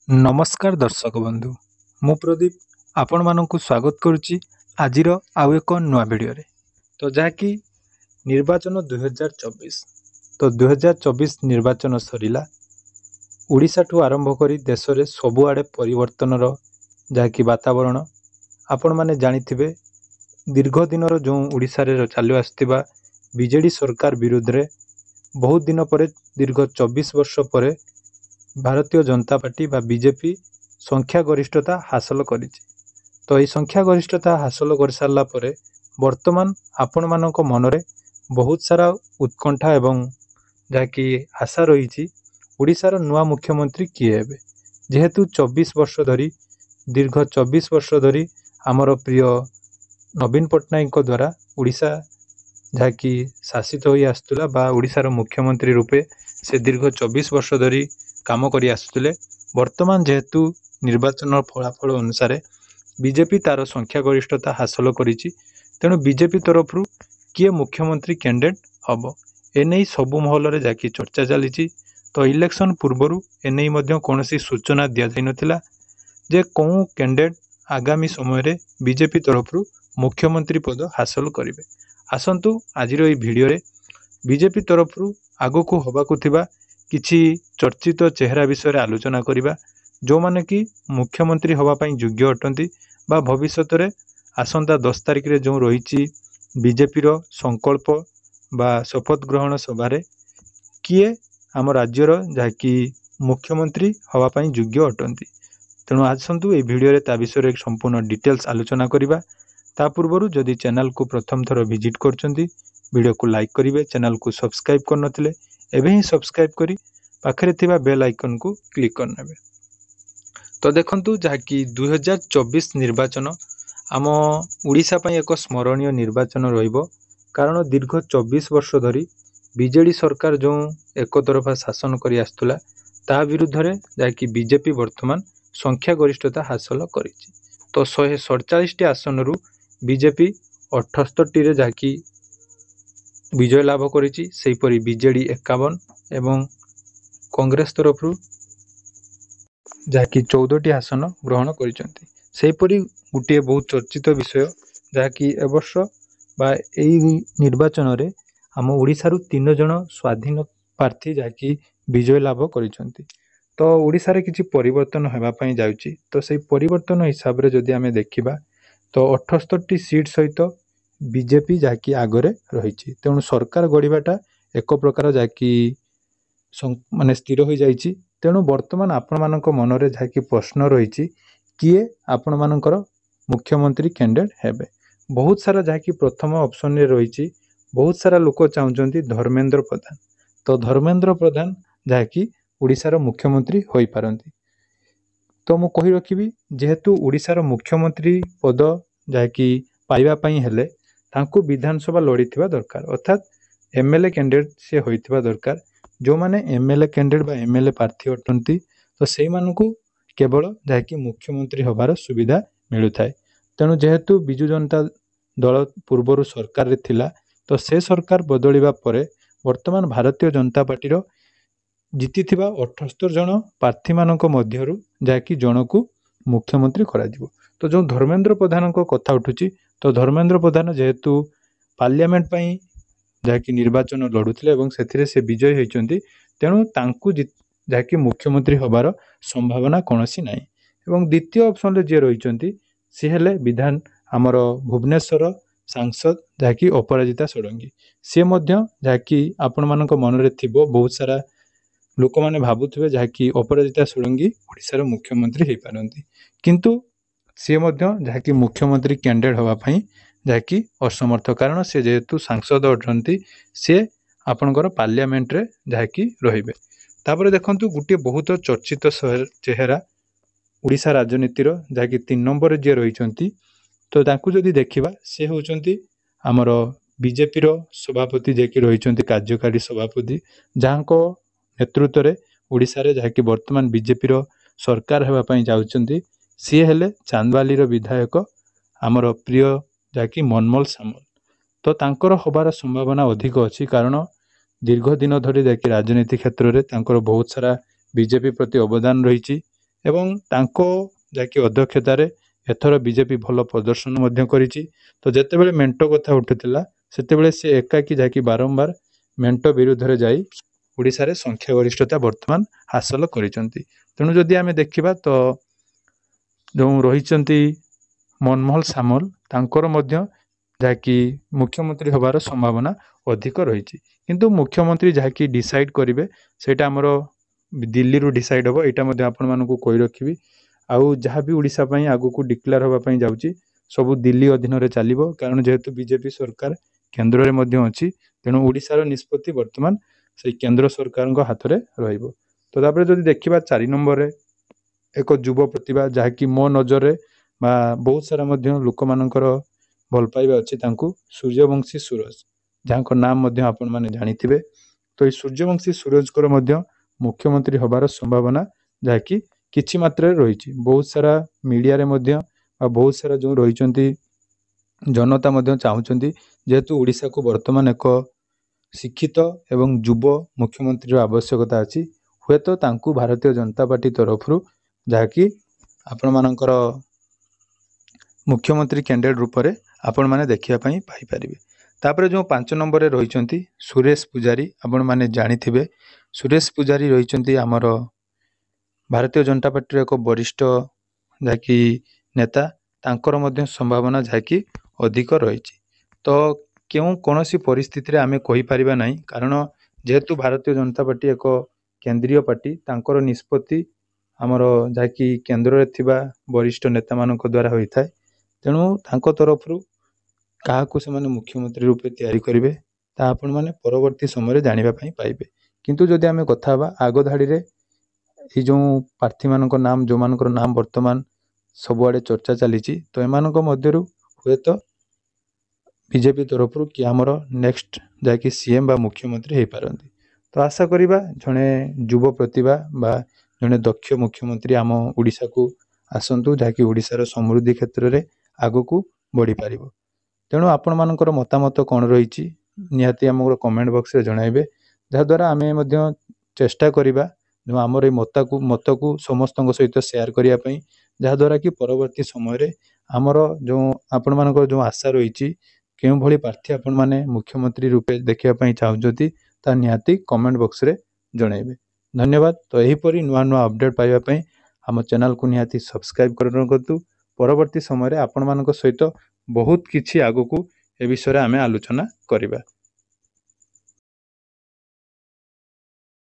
नमस्कार दर्शक बंधु मु प्रदीप आपण मानकु स्वागत करुच्ची आजिर आउ एक नुआ भिडियो रे। तो जहाँकि निर्वाचन 2024 तो 2024 निर्वाचन सरिला ओडिशा ठू आरंभ करी देश रे सबुआडे परिवर्तन जहाँकि वातावरण आपण माने जानिथिबे। दीर्घ दिन जो ओडिशा रे चालू आसथिबा बीजेडी सरकार विरुद्ध रे बहुत दिन पर दीर्घ 24 वर्ष पर भारतीय जनता पार्टी बा बीजेपी संख्या गरिष्ठता हासिल करिछि। तो ये संख्या गरिष्ठता हासिल कर सारला परे वर्तमान आपण मानक मनरे बहुत सारा उत्कंठा एवं जहाँकि आशा रही ओडिशार नुआ मुख्यमंत्री किए हेबे। जेहेतु 24 वर्ष धरी दीर्घ 24 वर्ष धरी आमर प्रिय नवीन पट्टनायक द्वारा ओडिशा जहाँकि शासित होई आसुला बा ओडिशार मुख्यमंत्री रूपे से दीर्घ 24 वर्ष धरी काम करी आसुले। वर्तमान जेहेतु निर्वाचन फलाफल अनुसार बीजेपी तार संख्या गरिष्ठता हासिल करिछि, तेणु बीजेपी तरफ किए मुख्यमंत्री कैंडिडेट हम एने सबु महल रे जाकि चर्चा चली। तो इलेक्शन पूर्वर एने कौन सूचना दि जाई नथिला जे कौन कैंडिडेट आगामी समय रे बीजेपी तरफ मुख्यमंत्री पद हासिल करिवे। आसंतु आजिर এই भिडियो रे बीजेपी तरफ आगको होबाकु थिबा किछि चर्चित चेहरा विषय आलोचना करिबा जो माने कि मुख्यमंत्री होबा पई योग्य अटंती बा भविष्यत रे आसंता 10 तारिख रे जो रही बीजेपी रो संकल्प बा शपथ ग्रहण सभा रे किए आम राज्यर जहाँकि मुख्यमंत्री होबा पई योग्य अटंती। तेणु आसंतु ए भिडियो रे ता विषय रे संपूर्ण डिटेल्स आलोचना करिबा। ता पूर्वरु जदि चैनल को प्रथम थर विजिट करचंती वीडियो को लाइक करिवे, चैनल को सब्सक्राइब कर नथिले एबे ही सब्सक्राइब करी पाखरे थिबा बेल आइकन को क्लिक कर नेबे। तो देखंतु जहाँकि 2024 निर्वाचन आम ओडिशा पई एक स्मरणीय निर्वाचन रहिबो, कारण दीर्घ 24 वर्ष धरी बीजेडी सरकार जो एक तरफा शासन करी आस्तुला ता विरुद्ध रे जहाँकि बीजेपी वर्तमान संख्या गरिष्ठता हासिल करिछि। तो 147 टी आसन रु बीजेपी 78 रे जहाँकि विजय लाभ करिछि, सेहीपरि बीजेडी 51 एवं कांग्रेस तरफ जहाँकि 14 टी आसन ग्रहण करिसेंती। सेहीपरि गोटे बहुत चर्चित विषय जहाँकि ए वर्ष बा एई निर्वाचन रे आम ओडिशा रु 3 जन स्वाधीन प्रार्थी जहाँकि विजय लाभ करिसेंती। तो ओडिशा रे किछि परिवर्तन हेबा पई जाउछि। तो सेही परिवर्तन हिसाब रे जदि आमे देखिबा तो 78 टी सीट सहित बीजेपी जहाँकि आगरे रही। तेणु सरकार गढ़ाटा एक प्रकार जहाँकि माने स्थिर हो जाइछि। तेणु वर्तमान आपण मानक मनरे जहाँकि प्रश्न रही किए आपण मानकर मुख्यमंत्री कैंडिडेट हेबे। बहुत सारा जहाँकि प्रथम ऑप्शन रे रही बहुत सारा लोक चाहते धर्मेंद्र प्रधान। तो धर्मेंद्र प्रधान जहाँकि ओडिशार मुख्यमंत्री होई पारंती। तो मु कहि रखिबी जेहेतु ओडिशार मुख्यमंत्री पद जहाँकि पाइबा पई हेले तांको विधानसभा लड़ीथिबा दरकार, अर्थात एमएलए कैंडिडेट से होइथिबा दरकार। जो माने एमएलए कैंडिडेट बा एमएलए प्रार्थी अटंती तो सेई मानकु केवल जहाँकि मुख्यमंत्री होबार सुविधा मिलु थाए। तेणु जेहेतु बिजु जनता दल पूर्वर सरकार रे थिला तो से सरकार बदलिबा परे वर्तमान भारतीय जनता पार्टी रो जीतिथिबा 78 जन प्रार्थी मानक मध्यरु जहाँकि जनकु मुख्यमंत्री करा दिबो। तो जो धर्मेंद्र प्रधान को कथा उठुची तो धर्मेंद्र प्रधान जेहेतु पार्लियामेंट पई जहाँकि निर्वाचन लड़ुଥିଲେ एवं सेथिरे से विजय होइचंती, तेणु तांकु जहाँकि मुख्यमंत्री होबार संभावना कोनोसी नाही। एवं द्वितीय ऑप्शन रे जे रहिचंती से हेले विधान आमर भुवनेश्वर सांसद जहाँकि अपराजिता षडंगी। से मध्य जहाँकि आपण मानक मन रे थिबो बहुत सारा लोक माने भाबुथिबे जहाँकि अपराजिता षडंगी ओडिशार मुख्यमंत्री हेइ पारंती, किंतु से मध्य जहाँकि मुख्यमंत्री कैंडिडेट होबा पई जहाँकि असमर्थ, कारण से जेहेतु सांसद अटंती से आपणकर पार्लियामेंट रे जहाँकि रहिबे। तापर देखंतु गोटे बहुत चर्चित चेहरा ओडिशा राजनीतिर जहाँकि 3 नंबर जे रहिचंती तो तांकु जदि देखिबा से होचंती हमर बीजेपी रो सभापति जेकि रहिचंती कार्यकारी सभापति, जहाँको नेतृत्व रे ओडिशा रे जहाँकि वर्तमान बीजेपी रो सरकार हेबा पई जाउचंती सी हेले चांदवाली रो विधायक हमर प्रिय जहाँकि मनमोल सामल। तो तांकर होबार संभावना अधिक अछि, कारण दीर्घ दिन धरी जहाँकि राजनीति क्षेत्र रे तांकर बहुत सारा बीजेपी प्रति अवदान रही ଏବଂ ତାଙ୍କ ଯାହାକି ଅଧ୍ୟକ୍ଷତାରେ ଏଥର ବିଜେପି ଭଲ ପ୍ରଦର୍ଶନ ମଧ୍ୟ କରିଛି। ତ ଯେତେବେଳେ ମେଣ୍ଟ କଥା ଉଠୁଥିଲା ସେତେବେଳେ ସେ ଏକାକି ଯାହାକି ବାରମ୍ବାର ମେଣ୍ଟ ବିରୁଦ୍ଧରେ ଯାଇ ଓଡ଼ିଶାରେ ସଂଖ୍ୟାଗରିଷ୍ଠତା ବର୍ତ୍ତମାନ ହାସଲ କରିଛନ୍ତି। ତେଣୁ ଯଦି ଆମେ ଦେଖିବା ତ ଯେଉଁ ରହିଛନ୍ତି ମନମୋହନ ସାମଲ ତାଙ୍କର ମଧ୍ୟ ଯାହାକି ମୁଖ୍ୟମନ୍ତ୍ରୀ ହେବାର ସମ୍ଭାବନା ଅଧିକ ରହିଛି। କିନ୍ତୁ ମୁଖ୍ୟମନ୍ତ୍ରୀ ଯାହାକି ଡିସାଇଡ୍ କରିବେ ସେଇଟା ଆମର ଦିଲ୍ଲୀରୁ ଡିସାଇଡ୍ ହେବ, ଏଇଟା ମଧ୍ୟ ଆପଣମାନଙ୍କୁ କହି ରଖିବି। ଆଉ ଯାହା ବି ଓଡ଼ିଶା ପାଇଁ ଆଗକୁ ଡିକ୍ଲେୟାର ହେବା ପାଇଁ ଯାଉଛି ସବୁ ଦିଲ୍ଲୀ ଅଧୀନରେ ଚାଲିବ, କାରଣ ଯେହେତୁ ବିଜେପି ସରକାର କେନ୍ଦ୍ରରେ ମଧ୍ୟ ଅଛି, ତେଣୁ ଓଡ଼ିଶାର ନିଷ୍ପତ୍ତି ବର୍ତ୍ତମାନ ସେଇ କେନ୍ଦ୍ର ସରକାରଙ୍କ ହାତରେ ରହିବ। ତ ତାପରେ ଯଦି ଦେଖିବା 4 ନମ୍ବରରେ ଏକ ଯୁବ ପ୍ରତିଭା ଯାହାକି ମୋ ନଜରରେ ବା ବହୁତ ସାରା ମଧ୍ୟ ଲୋକମାନଙ୍କର ଭଲ ପାଇବା ଅଛି ତାଙ୍କୁ, ସୂର୍ଯ୍ୟବଂଶୀ ସୁରଜ, ଯାହାଙ୍କ ନାମ ମଧ୍ୟ ଆପଣମାନେ ଜାଣିଥିବେ। ତ ଏଇ ସୂର୍ଯ୍ୟବଂଶୀ ସୁରଜଙ୍କର ମଧ୍ୟ ମୁଖ୍ୟମନ୍ତ୍ରୀ ହେବାର ସମ୍ଭାବନା ଯାହାକି କିଛି ମାତ୍ରାରେ ରହିଛି। ବହୁତ ସାରା ମିଡ଼ିଆରେ ମଧ୍ୟ ଆଉ ବହୁତ ସାରା ଯେଉଁ ରହିଛନ୍ତି ଜନତା ମଧ୍ୟ ଚାହୁଁଛନ୍ତି, ଯେହେତୁ ଓଡ଼ିଶାକୁ ବର୍ତ୍ତମାନ ଏକ ଶିକ୍ଷିତ ଏବଂ ଯୁବ ମୁଖ୍ୟମନ୍ତ୍ରୀର ଆବଶ୍ୟକତା ଅଛି, ହୁଏତ ତାଙ୍କୁ ଭାରତୀୟ ଜନତା ପାର୍ଟି ତରଫରୁ ଯାହାକି ଆପଣମାନଙ୍କର ମୁଖ୍ୟମନ୍ତ୍ରୀ କ୍ୟାଣ୍ଡିଡେଟ୍ ରୂପରେ ଆପଣମାନେ ଦେଖିବା ପାଇଁ ପାଇପାରିବେ। ତାପରେ ଯେଉଁ 5 ନମ୍ବରରେ ରହିଛନ୍ତି ସୁରେଶ ପୂଜାରୀ, ଆପଣମାନେ ଜାଣିଥିବେ ସୁରେଶ ପୂଜାରୀ ରହିଛନ୍ତି ଆମର ଭାରତୀୟ ଜନତା ପାର୍ଟିର ଏକ ବରିଷ୍ଠ ଯାହାକି ନେତା, ତାଙ୍କର ମଧ୍ୟ ସମ୍ଭାବନା ଯାହାକି ଅଧିକ ରହିଛି। ତ କୌଣସି ପରିସ୍ଥିତିରେ ଆମେ କହିପାରିବା ନାହିଁ, କାରଣ ଯେହେତୁ ଭାରତୀୟ ଜନତା ପାର୍ଟି ଏକ କେନ୍ଦ୍ରୀୟ ପାର୍ଟି, ତାଙ୍କର ନିଷ୍ପତ୍ତି ଆମର ଯାହାକି କେନ୍ଦ୍ରରେ ଥିବା ବରିଷ୍ଠ ନେତାମାନଙ୍କ ଦ୍ୱାରା ହୋଇଥାଏ। ତେଣୁ ତାଙ୍କ ତରଫରୁ କାହାକୁ ସେମାନେ ମୁଖ୍ୟମନ୍ତ୍ରୀ ରୂପେ ତିଆରି କରିବେ ତାହା ଆପଣମାନେ ପରବର୍ତ୍ତୀ ସମୟରେ ଜାଣିବା ପାଇଁ ପାଇବେ। କିନ୍ତୁ ଯଦି ଆମେ କଥା ହେବା ଆଗ ଧାଡ଼ିରେ ଏଇ ଯେଉଁ ପ୍ରାର୍ଥୀମାନଙ୍କ ନାମ, ଯେଉଁମାନଙ୍କର ନାମ ବର୍ତ୍ତମାନ ସବୁଆଡ଼େ ଚର୍ଚ୍ଚା ଚାଲିଛି, ତ ଏମାନଙ୍କ ମଧ୍ୟରୁ ହୁଏତ ବିଜେପି ତରଫରୁ କି ଆମର ନେକ୍ସଟ ଯାହାକି ସିଏମ୍ ବା ମୁଖ୍ୟମନ୍ତ୍ରୀ ହେଇପାରନ୍ତି। ତ ଆଶା କରିବା ଜଣେ ଯୁବ ପ୍ରତିଭା ବା ଜଣେ ଦକ୍ଷ ମୁଖ୍ୟମନ୍ତ୍ରୀ ଆମ ଓଡ଼ିଶାକୁ ଆସନ୍ତୁ, ଯାହାକି ଓଡ଼ିଶାର ସମୃଦ୍ଧି କ୍ଷେତ୍ରରେ ଆଗକୁ ବଢ଼ିପାରିବ। ତେଣୁ ଆପଣମାନଙ୍କର ମତାମତ କ'ଣ ରହିଛି ନିହାତି ଆମର କମେଣ୍ଟ ବକ୍ସରେ ଜଣାଇବେ, ଯାହାଦ୍ୱାରା ଆମେ ମଧ୍ୟ ଚେଷ୍ଟା କରିବା ଯେଉଁ ଆମର ଏଇ ମତକୁ ସମସ୍ତଙ୍କ ସହିତ ସେୟାର କରିବା ପାଇଁ, ଯାହାଦ୍ୱାରା କି ପରବର୍ତ୍ତୀ ସମୟରେ ଆମର ଯେଉଁ ଆପଣମାନଙ୍କର ଯେଉଁ ଆଶା ରହିଛି କେଉଁଭଳି ପ୍ରାର୍ଥୀ ଆପଣମାନେ ମୁଖ୍ୟମନ୍ତ୍ରୀ ରୂପେ ଦେଖିବା ପାଇଁ ଚାହୁଁଛନ୍ତି ତାହା ନିହାତି କମେଣ୍ଟ ବକ୍ସରେ ଜଣାଇବେ। ଧନ୍ୟବାଦ। ତ ଏହିପରି ନୂଆ ନୂଆ ଅପଡ଼େଟ୍ ପାଇବା ପାଇଁ ଆମ ଚ୍ୟାନେଲକୁ ନିହାତି ସବସ୍କ୍ରାଇବ୍ କରି ରଖନ୍ତୁ। ପରବର୍ତ୍ତୀ ସମୟରେ ଆପଣମାନଙ୍କ ସହିତ ବହୁତ କିଛି ଆଗକୁ ଏ ବିଷୟରେ ଆମେ ଆଲୋଚନା କରିବା।